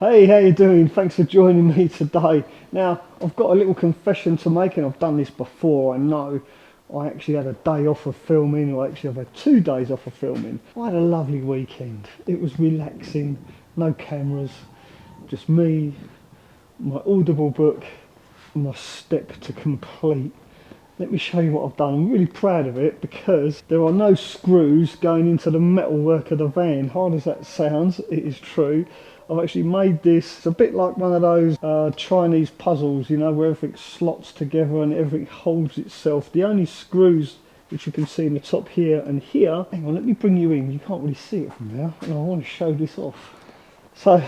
Hey, how you doing? Thanks for joining me today. Now, I've got a little confession to make, and I've done this before, I know. I actually had a day off of filming, or actually I've had 2 days off of filming. I had a lovely weekend. It was relaxing, no cameras, just me, my Audible book, and my step to complete. Let me show you what I've done. I'm really proud of it because there are no screws going into the metalwork of the van. Hard as that sounds, it is true. I've actually made this, it's a bit like one of those Chinese puzzles, you know, where everything slots together and everything holds itself. The only screws which you can see in the top here and here, hang on, let me bring you in, you can't really see it from there, and I want to show this off. So,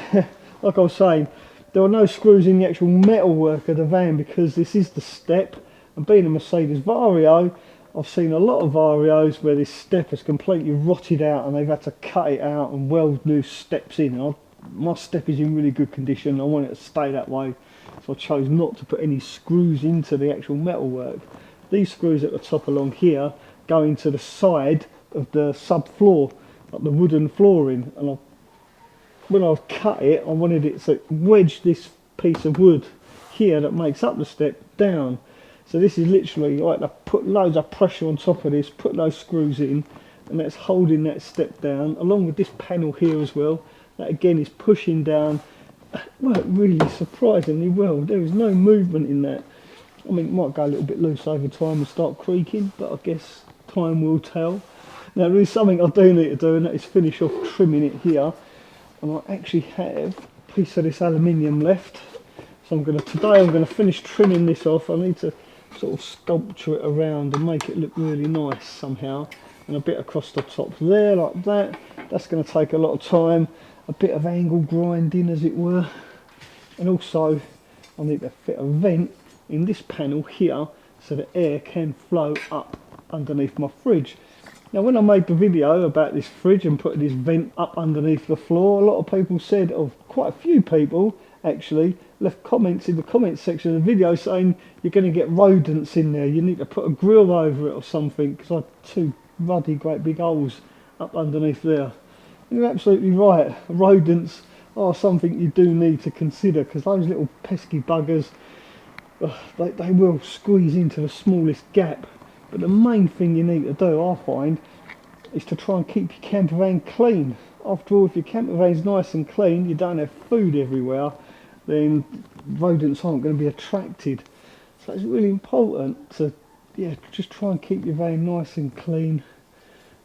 like I was saying, there are no screws in the actual metalwork of the van because this is the step, and being a Mercedes Vario, I've seen a lot of Varios where this step has completely rotted out and they've had to cut it out and weld new steps in. My step is in really good condition. I want it to stay that way, so I chose not to put any screws into the actual metalwork. These screws at the top along here go into the side of the subfloor, like the wooden flooring, and when I've cut it, I wanted it to wedge this piece of wood here that makes up the step down. So this is literally like to put loads of pressure on top of this, put those screws in, and that's holding that step down, along with this panel here as well. That again is pushing down. Worked really surprisingly well. There was no movement in that. I mean, it might go a little bit loose over time and start creaking, but I guess time will tell. Now there is something I do need to do, and that is finish off trimming it here. And I actually have a piece of this aluminium left. So today I'm gonna finish trimming this off. I need to sort of sculpture it around and make it look really nice somehow. And a bit across the top there, like that. That's gonna take a lot of time. A bit of angle grinding, as it were, and also I need to fit a vent in this panel here so the air can flow up underneath my fridge. Now when I made the video about this fridge and putting this vent up underneath the floor, a lot of people said, quite a few people actually, left comments in the comments section of the video saying you're going to get rodents in there, you need to put a grill over it or something, because I had two ruddy great big holes up underneath there. You're absolutely right. Rodents are something you do need to consider, because those little pesky buggers, they will squeeze into the smallest gap. But the main thing you need to do, I find, is to try and keep your camper van clean. After all, if your camper van's nice and clean, you don't have food everywhere, then rodents aren't going to be attracted. So it's really important to, just try and keep your van nice and clean.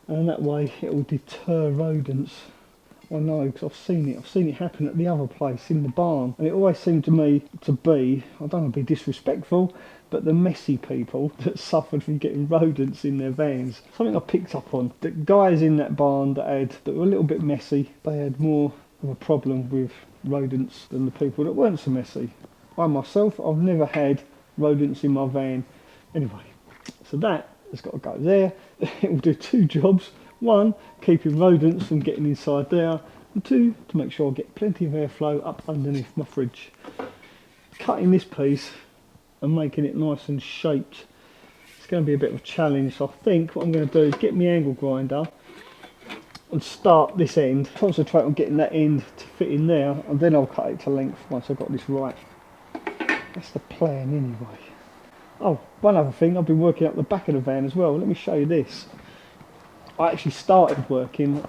And that way it will deter rodents. I know, because I've seen it happen at the other place in the barn, and it always seemed to me to be, I don't want to be disrespectful, but the messy people that suffered from getting rodents in their vans. Something I picked up on, the guys in that barn that were a little bit messy, they had more of a problem with rodents than the people that weren't so messy. I myself, I've never had rodents in my van. Anyway, so that has got to go there. It will do two jobs. One, keeping rodents from getting inside there, and two, to make sure I get plenty of airflow up underneath my fridge. Cutting this piece and making it nice and shaped, it's going to be a bit of a challenge. So I think what I'm going to do is get my angle grinder and start this end, concentrate on getting that end to fit in there, and then I'll cut it to length once I've got this right. That's the plan anyway. Oh, one other thing, I've been working up the back of the van as well. Let me show you this. I actually started working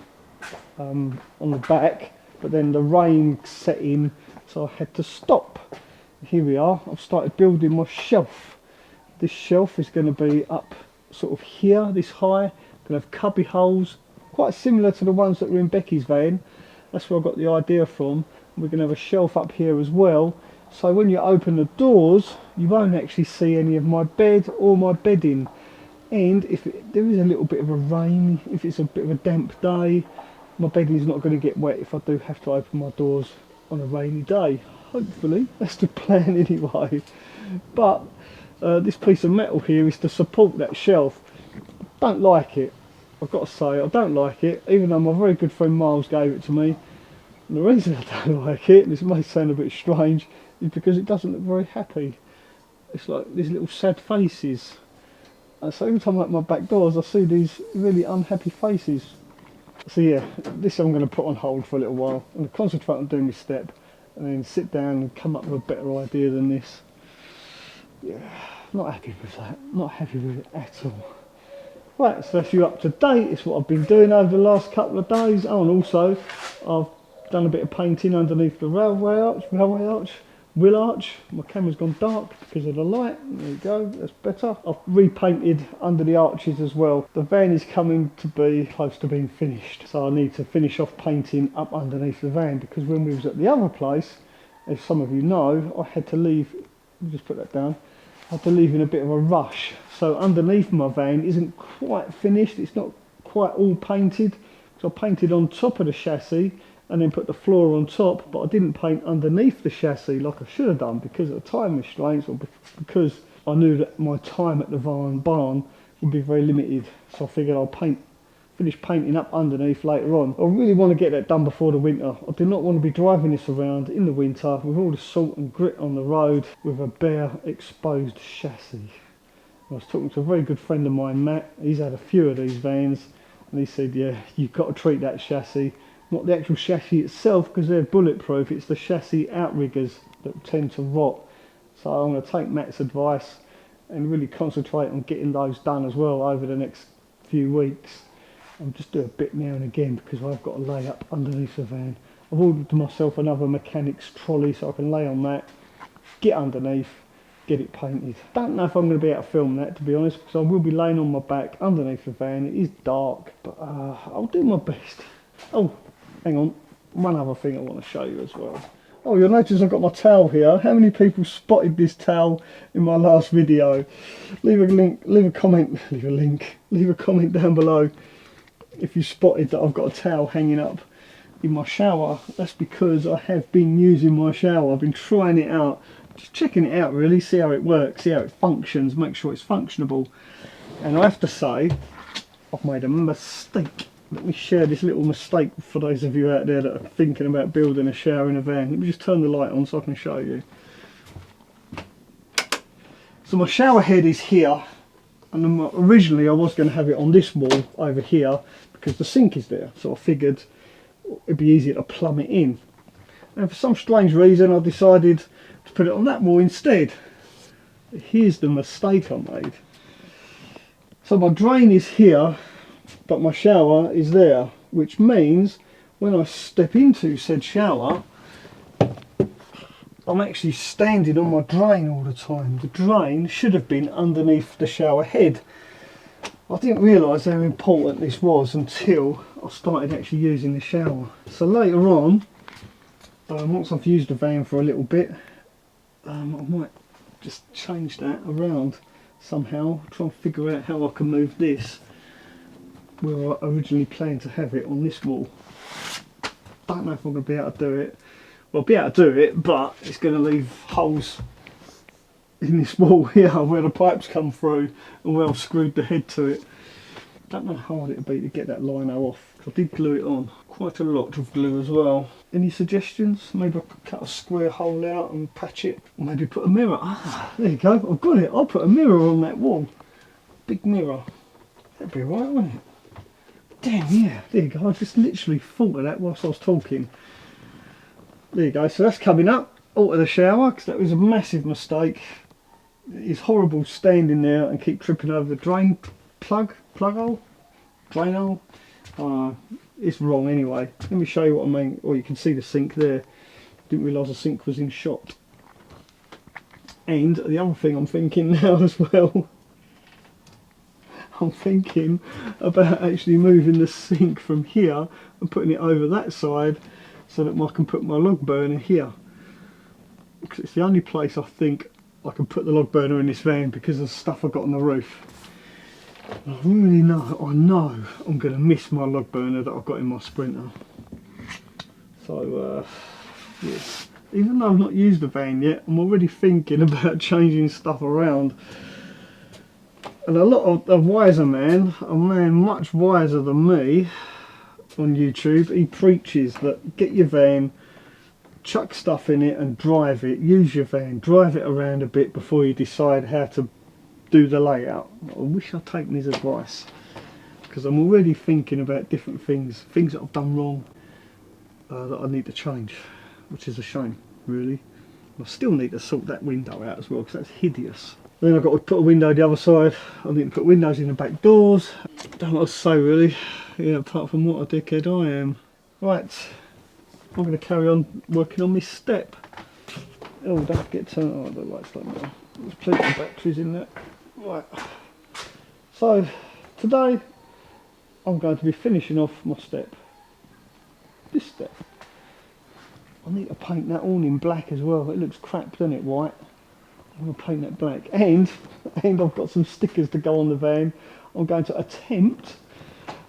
on the back, but then the rain set in, so I had to stop. Here we are, I've started building my shelf. This shelf is going to be up sort of here, this high, going to have cubby holes, quite similar to the ones that were in Becky's van. That's where I got the idea from. We're going to have a shelf up here as well. So when you open the doors, you won't actually see any of my bed or my bedding. And if there is a little bit of a rain, if it's a bit of a damp day, my bedding is not going to get wet if I do have to open my doors on a rainy day. Hopefully, that's the plan anyway. But this piece of metal here is to support that shelf. Don't like it. I've got to say, I don't like it, even though my very good friend Miles gave it to me. And the reason I don't like it, and this may sound a bit strange, is because it doesn't look very happy. It's like these little sad faces. And so every time I open my back doors, I see these really unhappy faces. So yeah, this I'm going to put on hold for a little while. I'm going to concentrate on doing this step, and then sit down and come up with a better idea than this. Yeah, not happy with that, not happy with it at all. Right, so that's you up to date. It's what I've been doing over the last couple of days. Oh, and also I've done a bit of painting underneath the wheel arch. My camera's gone dark because of the light. There you go, that's better. I've repainted under the arches as well. The van is coming to be close to being finished, so I need to finish off painting up underneath the van, because when we was at the other place, as some of you know, I had to leave. Let me just put that down. I had to leave in a bit of a rush. So underneath my van isn't quite finished. It's not quite all painted. So I painted on top of the chassis and then put the floor on top, but I didn't paint underneath the chassis like I should have done because of the time restraints, or because I knew that my time at the barn would be very limited. So I figured I'll finish painting up underneath later on. I really want to get that done before the winter. I do not want to be driving this around in the winter with all the salt and grit on the road with a bare exposed chassis. I was talking to a very good friend of mine, Matt. He's had a few of these vans, and he said, yeah, you've got to treat that chassis, not the actual chassis itself because they're bulletproof, it's the chassis outriggers that tend to rot. So I'm going to take Matt's advice and really concentrate on getting those done as well over the next few weeks. I'll just do a bit now and again because I've got to lay up underneath the van. I've ordered myself another mechanic's trolley so I can lay on that, get underneath, get it painted. Don't know if I'm going to be able to film that, to be honest, because I will be laying on my back underneath the van. It is dark, but I'll do my best. Oh, hang on, one other thing I want to show you as well. Oh, you'll notice I've got my towel here. How many people spotted this towel in my last video? Leave a comment down below if you spotted that I've got a towel hanging up in my shower. That's because I have been using my shower. I've been trying it out, just checking it out really, see how it works, see how it functions, make sure it's functionable. And I have to say, I've made a mistake. Let me share this little mistake for those of you out there that are thinking about building a shower in a van. Let me just turn the light on so I can show you. So my shower head is here, and originally I was going to have it on this wall over here because the sink is there, so I figured it'd be easier to plumb it in. And for some strange reason I decided to put it on that wall instead. Here's the mistake I made. So my drain is here, but my shower is there, which means when I step into said shower, I'm actually standing on my drain all the time. The drain should have been underneath the shower head. I didn't realise how important this was until I started actually using the shower. So later on, once I've used the van for a little bit, I might just change that around somehow, try and figure out how I can move this where I originally planned to have it on this wall. Don't know if I'm going to be able to do it. Well, I'll be able to do it, but it's going to leave holes in this wall here where the pipes come through and where I've screwed the head to it. Don't know how hard it'll be to get that lino off. I did glue it on, quite a lot of glue as well. Any suggestions? Maybe I could cut a square hole out and patch it. Or maybe put a mirror. Ah, there you go, I've got it. I'll put a mirror on that wall. Big mirror. That'd be right, wouldn't it? Damn, yeah, there you go. I just literally thought of that whilst I was talking. There you go, so that's coming up out of the shower because that was a massive mistake. It's horrible standing there and keep tripping over the drain plug hole, drain hole. It's wrong anyway. Let me show you what I mean. Or you can see the sink there. Didn't realise the sink was in shot. And the other thing I'm thinking now as well, I'm thinking about actually moving the sink from here and putting it over that side so that I can put my log burner here. Because it's the only place I think I can put the log burner in this van because of the stuff I've got on the roof. I really know, I'm going to miss my log burner that I've got in my Sprinter. So, yes. Even though I've not used the van yet, I'm already thinking about changing stuff around. And a lot of a wiser man, a man much wiser than me on YouTube, he preaches that get your van, chuck stuff in it and drive it. Use your van, drive it around a bit before you decide how to do the layout. I wish I'd taken his advice because I'm already thinking about different things that I've done wrong that I need to change, which is a shame. really. I still need to sort that window out as well because that's hideous. Then I've got to put a window the other side. I need to put windows in the back doors. Don't know what to say really. Yeah, apart from what a dickhead I am. Right, I'm going to carry on working on this step. Oh, don't get turned on. The lights don't matter. There's plenty of batteries in there. Right. So today I'm going to be finishing off my step. This step. I need to paint that awning black as well. It looks crap, doesn't it, white? I'm going to paint that black. And I've got some stickers to go on the van. I'm going to attempt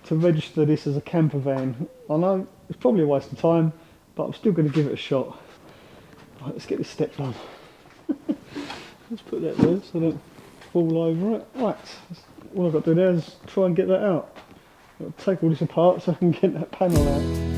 to register this as a camper van. I know it's probably a waste of time, but I'm still going to give it a shot. Right, let's get this step done. Let's put that there so I don't fall over it. Right, all I've got to do now is try and get that out. I'll take all this apart so I can get that panel out.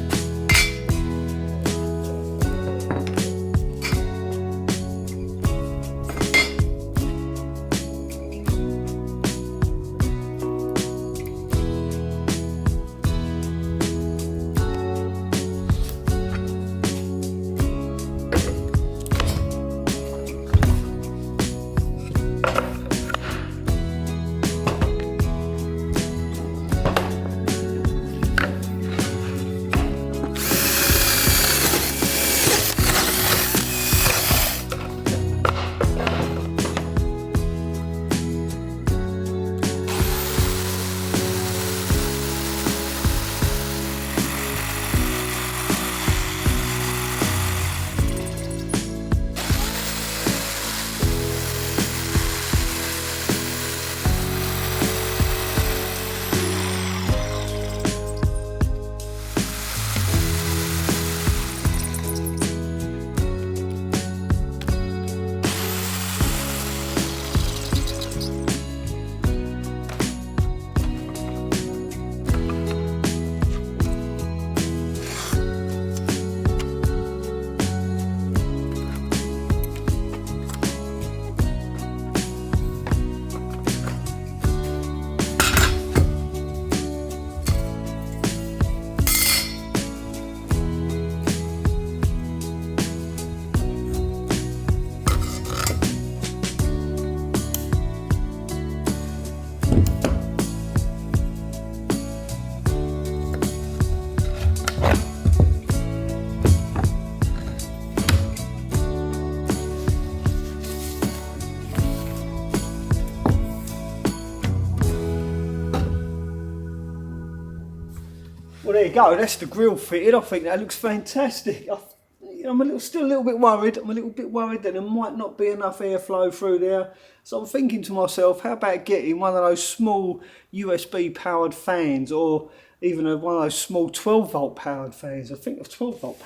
Well, there you go. That's the grille fitted. I think that looks fantastic. I'm still a little bit worried. I'm a little bit worried that there might not be enough airflow through there. So I'm thinking to myself, how about getting one of those small USB powered fans, or even one of those small 12 volt powered fans. I think a 12 volt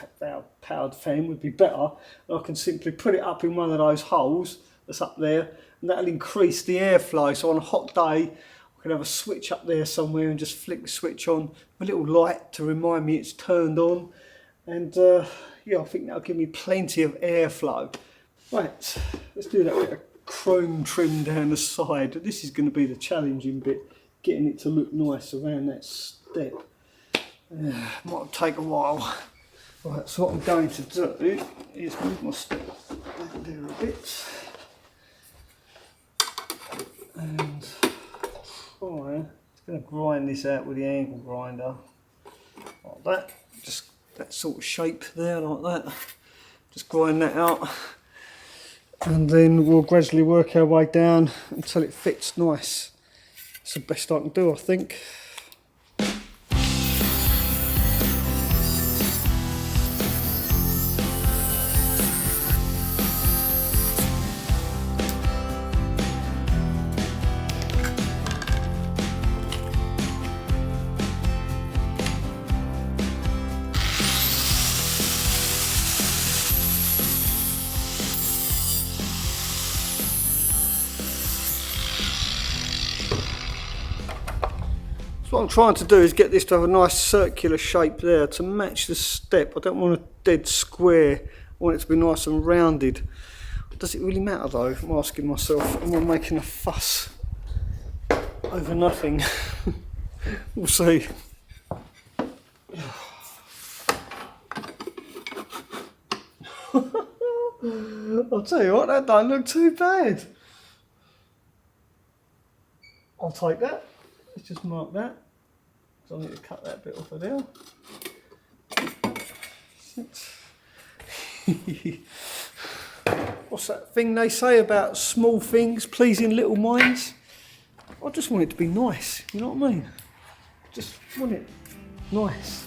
powered fan would be better. I can simply put it up in one of those holes that's up there, and that'll increase the airflow. So on a hot day, I can have a switch up there somewhere and just flick the switch on, a little light to remind me it's turned on. And yeah, I think that'll give me plenty of airflow. Right, let's do that bit of chrome trim down the side. This is going to be the challenging bit, getting it to look nice around that step. Might take a while. Right, so what I'm going to do is move my step back there a bit and try. Just going to grind this out with the angle grinder like that. Just that sort of shape there, like that. Just grind that out, and then we'll gradually work our way down until it fits nice. That's the best I can do, I think. So what I'm trying to do is get this to have a nice circular shape there to match the step. I don't want a dead square, I want it to be nice and rounded. Does it really matter though? I'm asking myself, am I making a fuss over nothing? We'll see. I'll tell you what, that don't look too bad. I'll take that. Let's just mark that. So I need to cut that bit off of there. What's that thing they say about small things pleasing little minds? I just want it to be nice, you know what I mean? Just want it nice.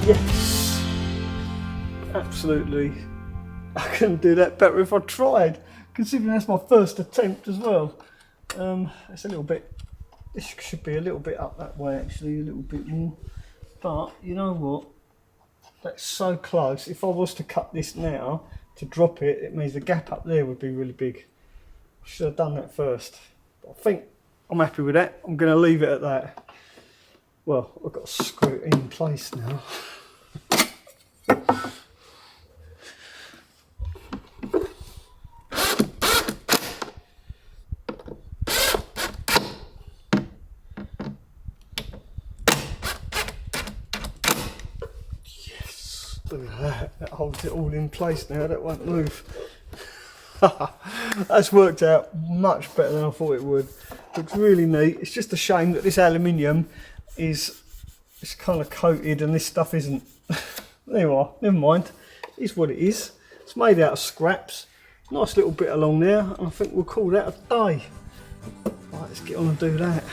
Yes, absolutely. I couldn't do that better if I tried, considering that's my first attempt as well. It's a little bit, this should be a little bit up that way actually, a little bit more. But you know what, that's so close. If I was to cut this now to drop it, it means the gap up there would be really big. I should have done that first. But I think I'm happy with that. I'm going to leave it at that. Well, I've got to screw it in place now. Yes, look at that. That holds it all in place now. That won't move. That's worked out much better than I thought it would. Looks really neat. It's just a shame that this aluminium is kind of coated and this stuff isn't. There you are, never mind. It's what it is. It's made out of scraps. Nice little bit along there, and I think we'll call that a day. Right, let's get on and do that.